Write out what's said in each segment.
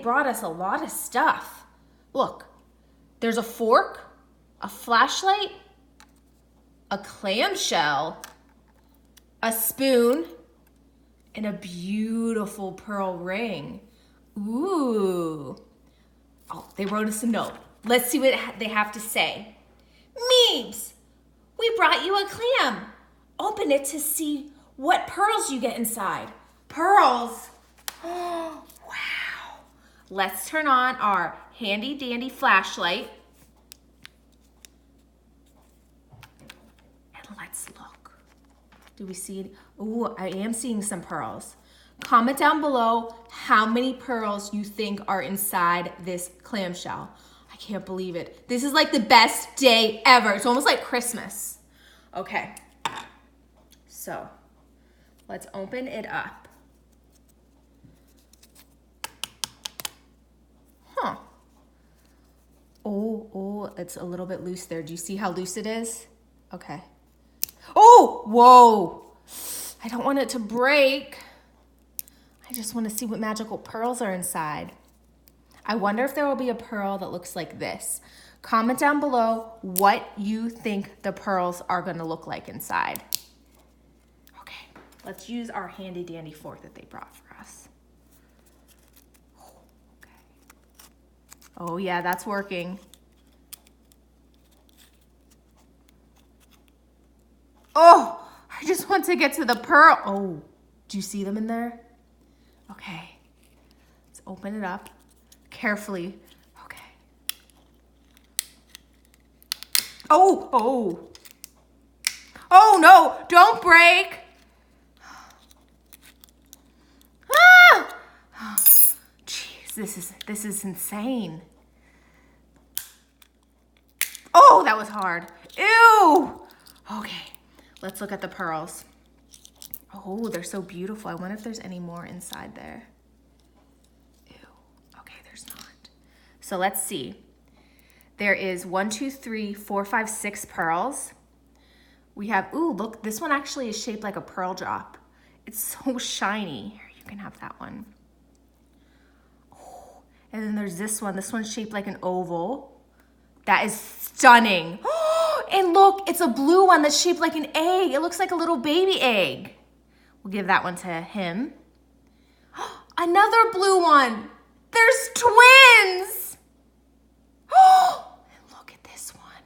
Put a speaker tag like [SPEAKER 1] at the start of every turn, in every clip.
[SPEAKER 1] brought us a lot of stuff. Look, there's a fork, a flashlight, a clamshell, a spoon, and a beautiful pearl ring. Ooh. Oh, they wrote us a note. Let's see what they have to say. Meebs, we brought you a clam. Open it to see what pearls you get inside. Pearls? Oh, wow. Let's turn on our handy dandy flashlight. And let's look. Do we see? Ooh, I am seeing some pearls. Comment down below how many pearls you think are inside this clamshell. I can't believe it. This is like the best day ever. It's almost like Christmas. Okay, so let's open it up. Huh. Oh, it's a little bit loose there. Do you see how loose it is? Okay. Oh, whoa. I don't want it to break. I just want to see what magical pearls are inside. I wonder if there will be a pearl that looks like this. Comment down below what you think the pearls are going to look like inside. Okay, let's use our handy dandy fork that they brought for us. Okay. Oh yeah, that's working. Oh, I just want to get to the pearl. Oh, do you see them in there? Okay, let's open it up carefully. Okay. Oh no, don't break. Ah! Jeez, this is insane. Oh, that was hard. Ew. Okay, let's look at the pearls. Oh, they're so beautiful. I wonder if there's any more inside there. Ew. Okay, there's not. So let's see. There is 1, 2, 3, 4, 5, 6 pearls. We have, ooh, look, this one actually is shaped like a pearl drop. It's so shiny. Here, you can have that one. Oh, and then there's this one. This one's shaped like an oval. That is stunning. And look, it's a blue one that's shaped like an egg. It looks like a little baby egg. We'll give that one to him. Another blue one. There's twins. And look at this one.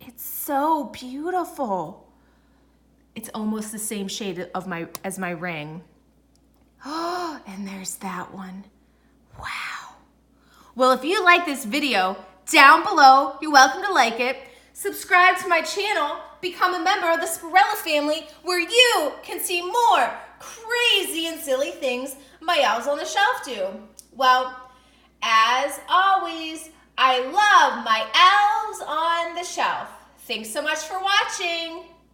[SPEAKER 1] It's so beautiful. It's almost the same shade of as my ring. And there's that one. Wow. Well, if you like this video, down below, you're welcome to like it. Subscribe to my channel, become a member of the Spirella family where you can see more crazy and silly things my elves on the shelf do. Well, as always, I love my elves on the shelf. Thanks so much for watching.